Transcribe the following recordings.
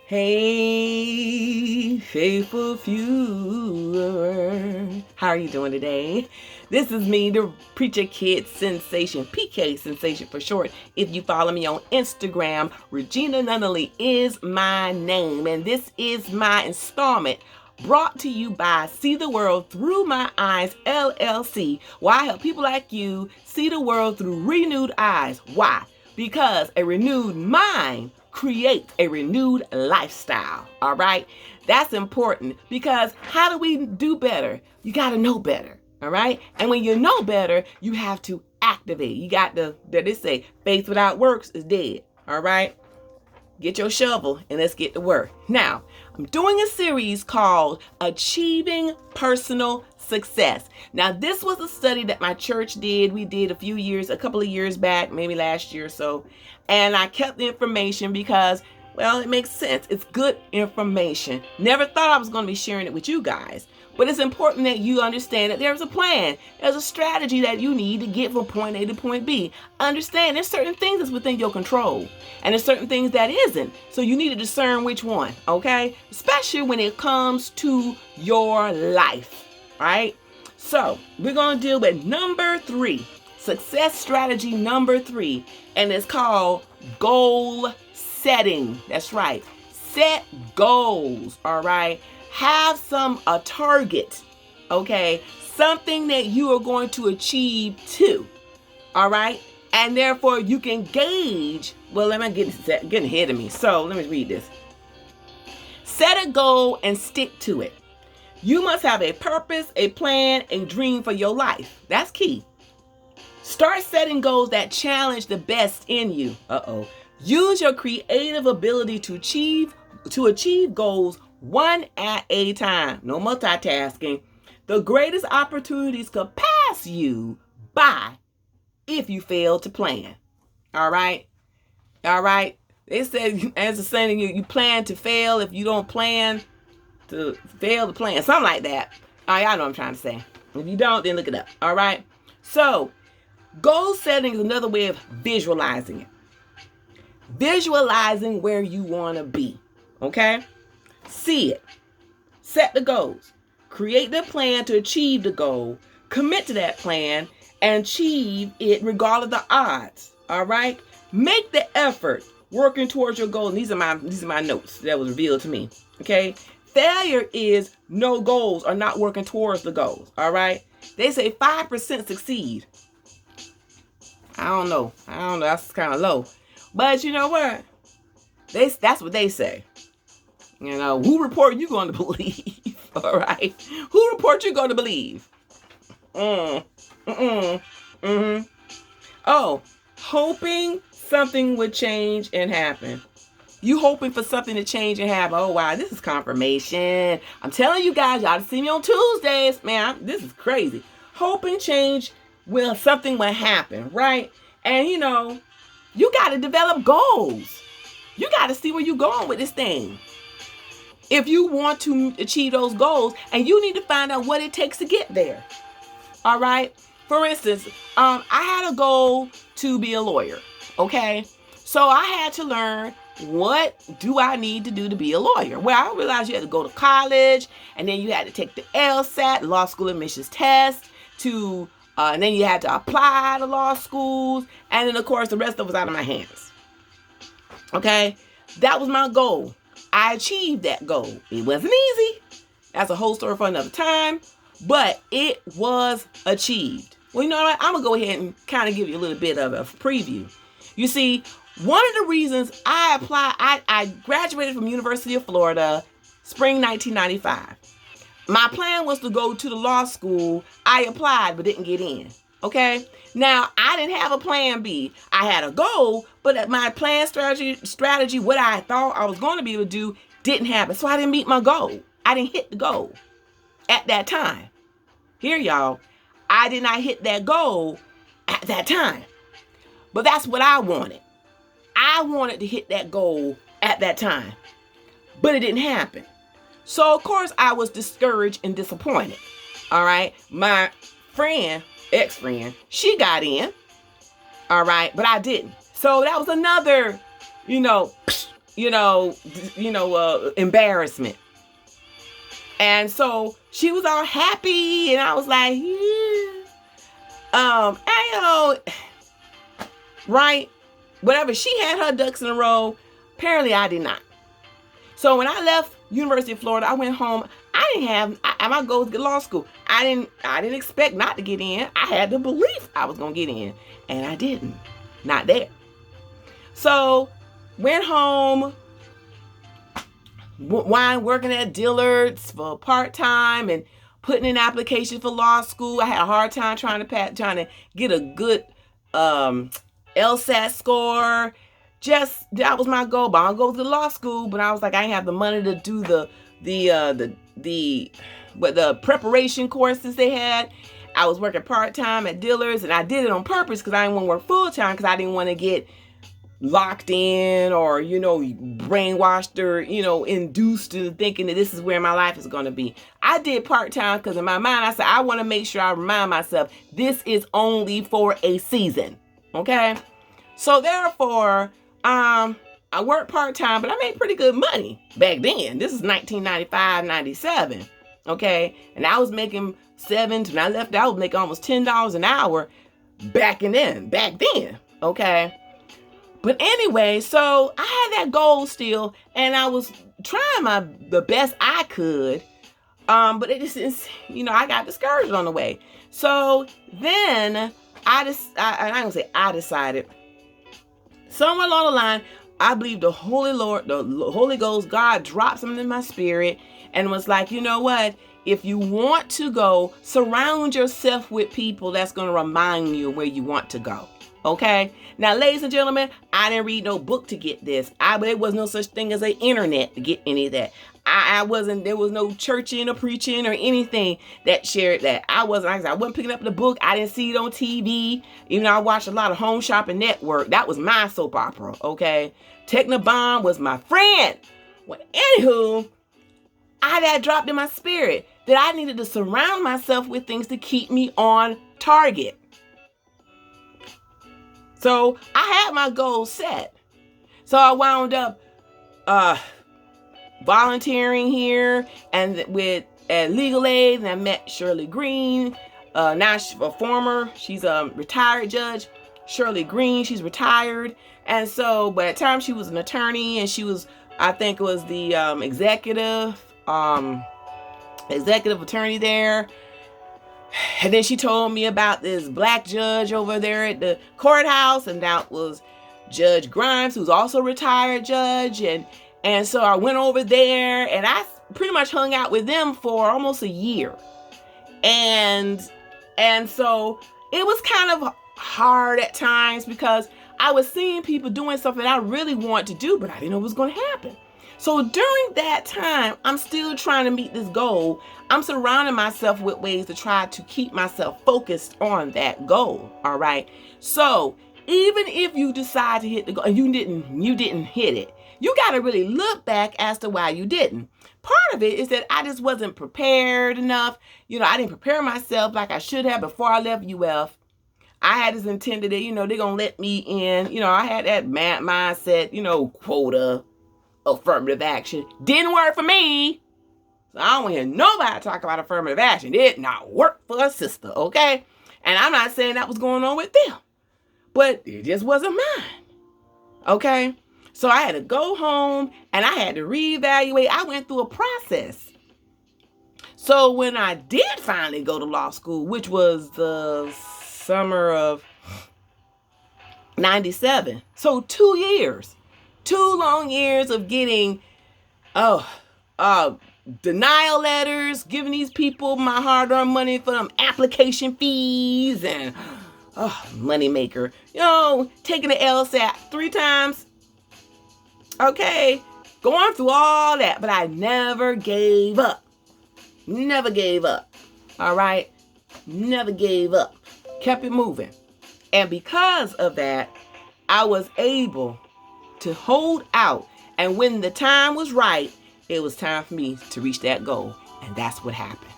Hey, faithful viewer. How are you doing today? This is me, the Preacher Kid Sensation, PK Sensation for short. If you follow me on Instagram, Regina Nunnally is my name. And this is my installment brought to you by See the World Through My Eyes, LLC, where I help people like you see the world through renewed eyes. Why? Because a renewed mind creates a renewed lifestyle. All right. That's important because how do we do better? You got to know better. All right. And when you know better, you have to activate. You got to, they say, faith without works is dead. All right. Get your shovel and let's get to work. Now, I'm doing a series called Achieving Personal Success. Now, this was a study that my church did. We did a couple of years back, maybe last year or so. And I kept the information because, well, it makes sense. It's good information. Never thought I was going to be sharing it with you guys. But it's important that you understand that there's a plan. There's a strategy that you need to get from point A to point B. Understand there's certain things that's within your control. And there's certain things that isn't. So you need to discern which one, okay? Especially when it comes to your life, right? So we're going to deal with number 3. Success strategy number 3. And it's called goal setting. That's right. Set goals, all right? Have a target, okay? Something that you are going to achieve too, all right? And therefore you can gauge, well, let me getting ahead of me. So let me read this. Set a goal and stick to it. You must have a purpose, a plan, a dream for your life. That's key. Start setting goals that challenge the best in you. Use your creative ability to achieve goals one at a time. No multitasking. The greatest opportunities could pass you by if you fail to plan. All right? All right? They said, as a saying, you plan to fail if you don't plan to fail to plan. Something like that. All right, y'all know what I'm trying to say. If you don't, then look it up. All right? So, goal setting is another way of visualizing it. Visualizing where you want to be. Okay? See it. Set the goals. Create the plan to achieve the goal. Commit to that plan and achieve it regardless of the odds. All right? Make the effort working towards your goal. And these are my notes that was revealed to me. Okay? Failure is no goals or not working towards the goals. All right? They say 5% succeed. I don't know. That's kind of low. But you know what? That's what they say. You know, who report you going to believe? All right. Who report you going to believe? Oh, hoping something would change and happen. You hoping for something to change and happen. Oh, wow. This is confirmation. I'm telling you guys, y'all see me on Tuesdays. Man, this is crazy. Hoping something will happen, right? And, you know, you got to develop goals. You got to see where you're going with this thing. If you want to achieve those goals, and you need to find out what it takes to get there. All right. For instance, I had a goal to be a lawyer. Okay. So I had to learn, what do I need to do to be a lawyer? Well, I realized you had to go to college, and then you had to take the LSAT, law school admissions test, and then you had to apply to law schools. And then, of course, the rest of it was out of my hands. Okay. That was my goal. I achieved that goal. It wasn't easy. That's a whole story for another time, but it was achieved. Well, you know what? I'm going to go ahead and kind of give you a little bit of a preview. You see, one of the reasons I graduated from University of Florida, spring 1995. My plan was to go to the law school. I applied, but didn't get in. Okay. Now, I didn't have a plan B. I had a goal, but my plan strategy, what I thought I was going to be able to do, didn't happen. So I didn't meet my goal. I didn't hit the goal at that time. Here, y'all, I did not hit that goal at that time. But that's what I wanted. I wanted to hit that goal at that time. But it didn't happen. So, of course, I was discouraged and disappointed. All right. My ex-friend, she got in. All right. But I didn't. So that was another, embarrassment. And so she was all happy, and I was like, right? Whatever. She had her ducks in a row. Apparently, I did not. So when I left University of Florida, I went home. I didn't have my goals to get law school. I didn't expect not to get in. I had the belief I was gonna get in, and I didn't. Not there. So went home. Working at Dillard's for part-time and putting in applications for law school. I had a hard time trying to get a good LSAT score. That was my goal. But I'll go to law school, but I was like, I didn't have the money to do the preparation courses they had. I was working part-time at Dillard's, and I did it on purpose because I didn't want to work full-time because I didn't want to get locked in or, brainwashed or, induced to thinking that this is where my life is going to be. I did part-time because in my mind, I said, I want to make sure I remind myself this is only for a season. Okay. So therefore, I worked part-time, but I made pretty good money back then. This is 1995, 97. Okay. And I was making when I left, I was making almost $10 an hour back then. Okay. But anyway, so I had that goal still, and I was trying the best I could. But it just, I got discouraged on the way. So then I decided somewhere along the line, I believe the Holy Ghost, God dropped something in my spirit and was like, you know what? If you want to go, surround yourself with people that's going to remind you where you want to go. Okay. Now, ladies and gentlemen, I didn't read no book to get this. There was no such thing as an internet to get any of that. There was no churching or preaching or anything that shared that. I wasn't picking up the book. I didn't see it on TV. Even though I watched a lot of Home Shopping Network. That was my soap opera. Okay. Technobomb was my friend. Well, anywho, I had dropped in my spirit that I needed to surround myself with things to keep me on target. So I had my goals set. So I wound up volunteering here and at Legal Aid, and I met Shirley Green. Now she's a retired judge. Shirley Green, she's retired. And so, but at times she was an attorney, and she was, I think it was the executive attorney there. And then she told me about this black judge over there at the courthouse, and that was Judge Grimes, who's also a retired judge. And so I went over there, and I pretty much hung out with them for almost a year. And so it was kind of hard at times because I was seeing people doing something I really wanted to do, but I didn't know what was going to happen. So during that time, I'm still trying to meet this goal. I'm surrounding myself with ways to try to keep myself focused on that goal. All right. So even if you decide to hit the goal and you didn't hit it, you got to really look back as to why you didn't. Part of it is that I just wasn't prepared enough. I didn't prepare myself like I should have before I left UF. I had this intended that, they're going to let me in. I had that mindset, quota, affirmative action. Didn't work for me. So I don't want to hear nobody talk about affirmative action. It did not work for a sister, okay? And I'm not saying that was going on with them, but it just wasn't mine, okay? So I had to go home and I had to reevaluate. I went through a process. So when I did finally go to law school, which was the summer of 97, so 2 years. 2 long years of getting denial letters, giving these people my hard-earned money for them application fees and money maker. Taking the LSAT 3 times. Okay, going through all that, but I never gave up. Never gave up. All right, never gave up. Kept it moving. And because of that, I was able to hold out. And when the time was right, it was time for me to reach that goal. And that's what happened.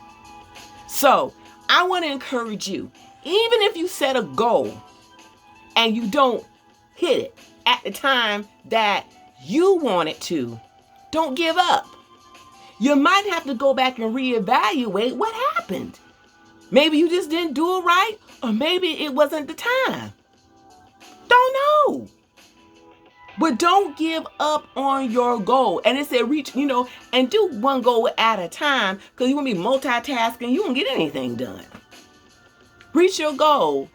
So I want to encourage you, even if you set a goal and you don't hit it at the time that you want it to. Don't give up. You might have to go back and reevaluate what happened. Maybe you just didn't do it right, or maybe it wasn't the time. Don't know. But don't give up on your goal. And it said reach, and do one goal at a time, because you won't be multitasking. You won't get anything done. Reach your goal.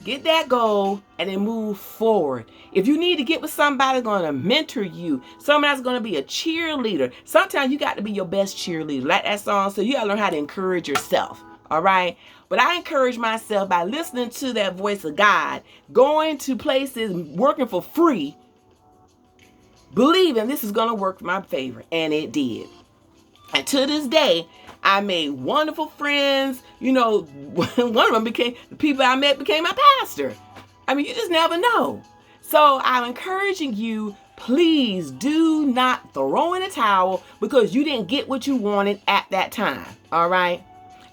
Get that goal and then move forward. If you need to get with somebody that's going to mentor you, somebody that's going to be a cheerleader, sometimes you got to be your best cheerleader. Like that song, so you got to learn how to encourage yourself. All right. But I encourage myself by listening to that voice of God, going to places, working for free, believing this is going to work for my favor. And it did. And to this day, I made wonderful friends. One of them the people I met became my pastor. I mean, you just never know. So I'm encouraging you, please do not throw in a towel because you didn't get what you wanted at that time. All right.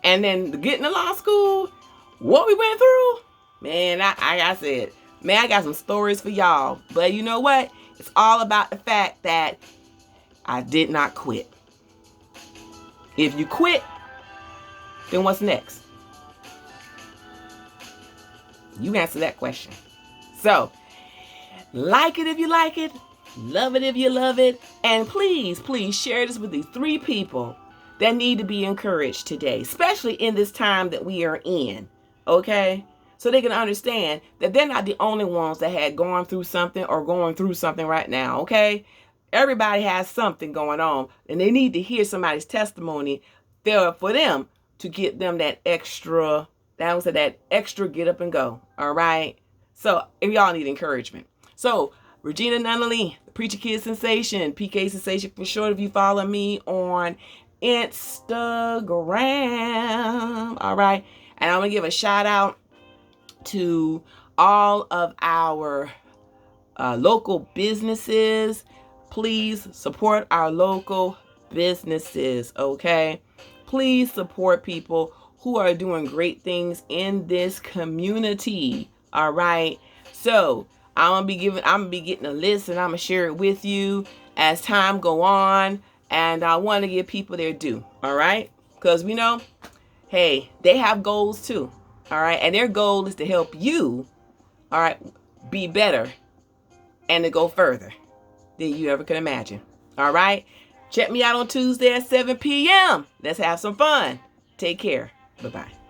And then getting to law school, what we went through, man, I said, man, I got some stories for y'all. But you know what? It's all about the fact that I did not quit. If you quit, then what's next? You answer that question. So, like it if you like it, love it if you love it, and please, please share this with these 3 people that need to be encouraged today, especially in this time that we are in, okay? So they can understand that they're not the only ones that had gone through something or going through something right now, okay? Everybody has something going on, and they need to hear somebody's testimony there for them to get them that extra get up and go, all right? So, if y'all need encouragement. So, Regina Nunley, the Preacher Kid Sensation, PK Sensation for short, if you follow me on Instagram, all right? And I'm going to give a shout out to all of our local businesses. Please support our local businesses, okay? Please support people who are doing great things in this community, all right? So I'm gonna be getting a list, and I'm gonna share it with you as time go on, and I want to give people their due, all right? Because we know, hey, they have goals too, all right? And their goal is to help you, all right, be better and to go further than you ever could imagine. All right. Check me out on Tuesday at 7 p.m. Let's have some fun. Take care. Bye-bye.